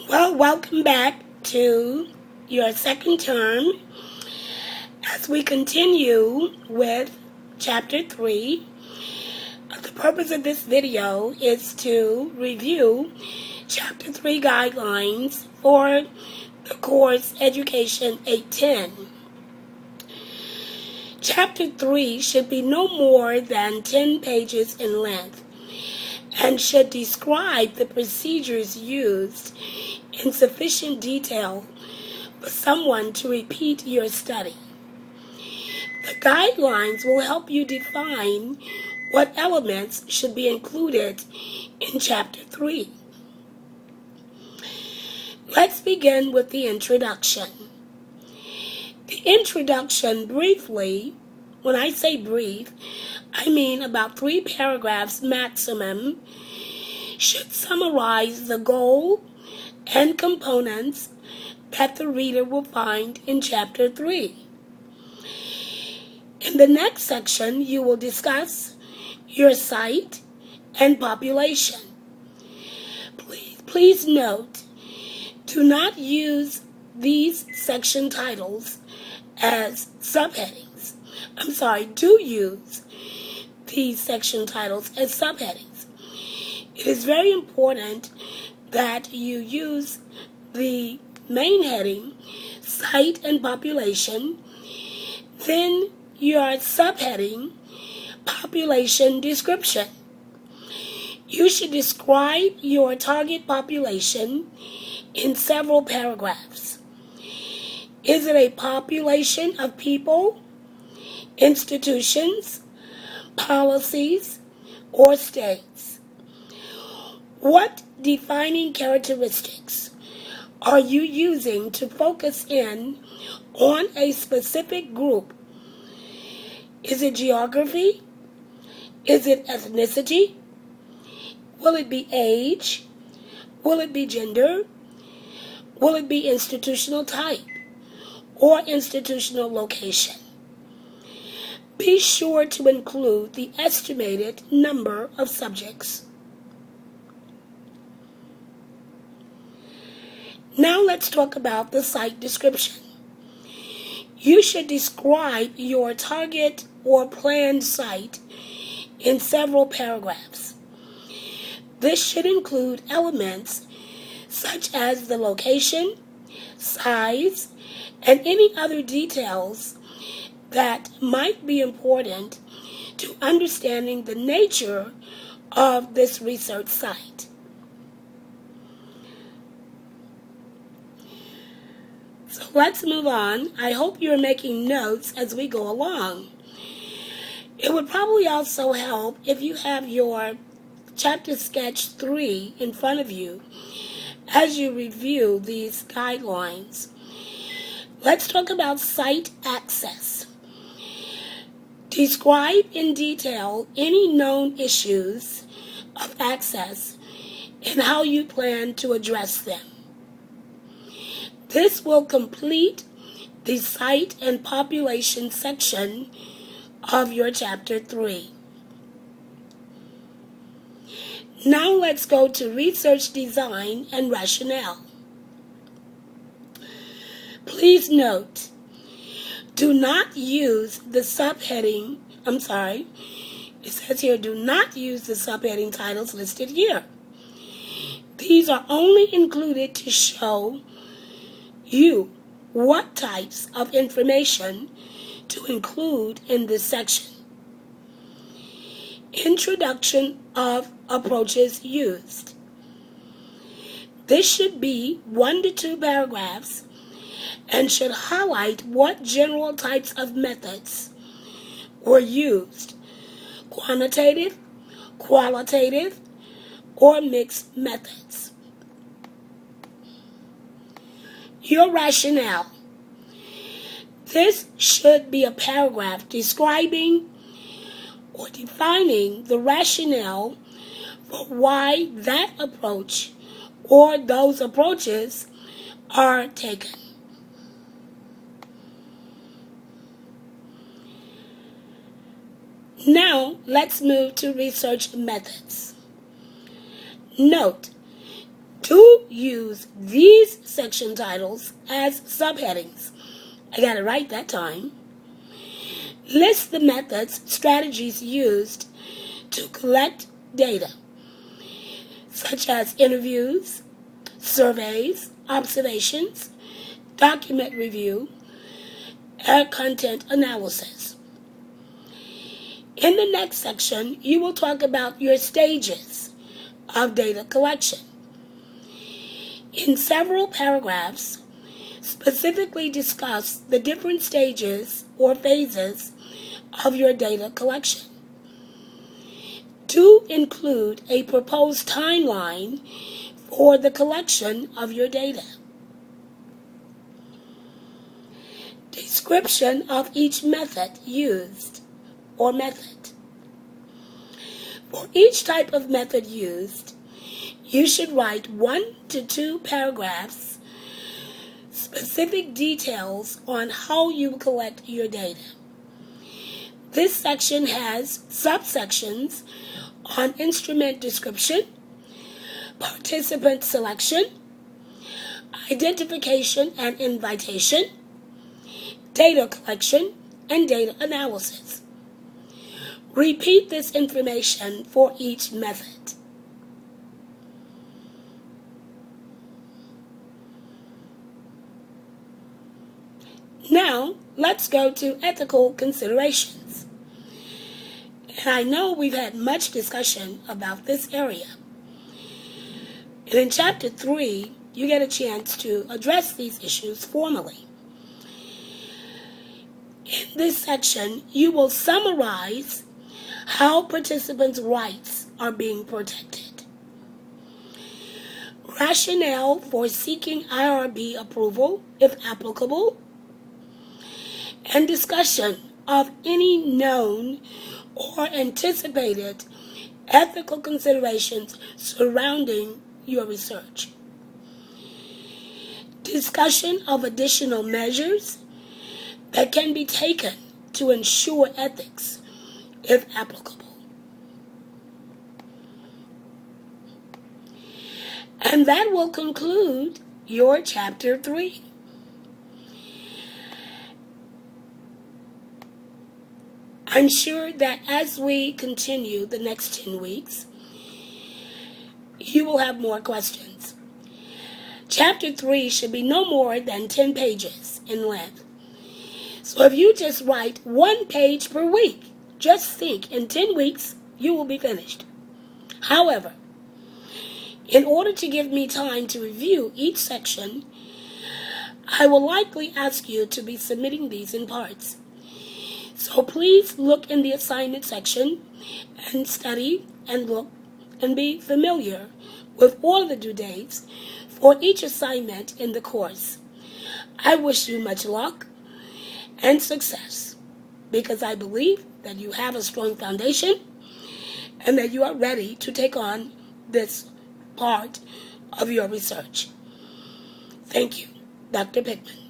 Well, welcome back to your second term as we continue with Chapter 3. The purpose of this video is to review Chapter 3 guidelines for the course Education 810. Chapter 3 should be no more than 10 pages in length and should describe the procedures used in sufficient detail for someone to repeat your study. The guidelines will help you define what elements should be included in Chapter 3. Let's begin with the introduction. The introduction briefly, when I say brief, I mean about 3 paragraphs maximum, should summarize the goal and components that the reader will find in Chapter 3. In the next section, you will discuss your site and population. Please note, do not use these section titles as subheadings. Do use these section titles as subheadings. It is very important that you use the main heading, site and population, then your subheading, population description. You should describe your target population in several paragraphs. Is it a population of people, institutions, policies, or states? What defining characteristics are you using to focus in on a specific group? Is it geography? Is it ethnicity? Will it be age? Will it be gender? Will it be institutional type or institutional location? Be sure to include the estimated number of subjects. Now let's talk about the site description. You should describe your target or planned site in several paragraphs. This should include elements such as the location, size, and any other details that might be important to understanding the nature of this research site. So let's move on. I hope you're making notes as we go along. It would probably also help if you have your Chapter Sketch 3 in front of you as you review these guidelines. Let's talk about site access. Describe in detail any known issues of access and how you plan to address them. This will complete the site and population section of your Chapter 3. Now let's go to research design and rationale. Please note, do not use the subheading, it says here, do not use the subheading titles listed here. These are only included to show you what types of information to include in this section. Introduction of approaches used. This should be 1 to 2 paragraphs and should highlight what general types of methods were used: quantitative, qualitative, or mixed methods. Your rationale. This should be a paragraph describing or defining the rationale for why that approach or those approaches are taken. Now, let's move to research methods. Note, do use these section titles as subheadings. I got it right that time. List the methods, strategies used to collect data, such as interviews, surveys, observations, document review, and content analysis. In the next section, you will talk about your stages of data collection. In several paragraphs, specifically discuss the different stages or phases of your data collection. Do include a proposed timeline for the collection of your data. Description of each method used or method. For each type of method used, you should write 1 to 2 paragraphs, specific details on how you collect your data. This section has subsections on instrument description, participant selection, identification and invitation, data collection, and data analysis. Repeat this information for each method. Now, let's go to ethical considerations. And I know we've had much discussion about this area. And in Chapter 3, you get a chance to address these issues formally. In this section, you will summarize how participants' rights are being protected, rationale for seeking IRB approval, if applicable, and discussion of any known or anticipated ethical considerations surrounding your research. Discussion of additional measures that can be taken to ensure ethics, if applicable. And that will conclude your Chapter 3. I'm sure that as we continue the next 10 weeks, you will have more questions. Chapter 3 should be no more than 10 pages in length. So if you just write 1 page per week, just think in 10 weeks you will be finished. However, in order to give me time to review each section, I will likely ask you to be submitting these in parts. So please look in the assignment section and study and look and be familiar with all the due dates for each assignment in the course. I wish you much luck and success because I believe that you have a strong foundation and that you are ready to take on this part of your research. Thank you, Dr. Pittman.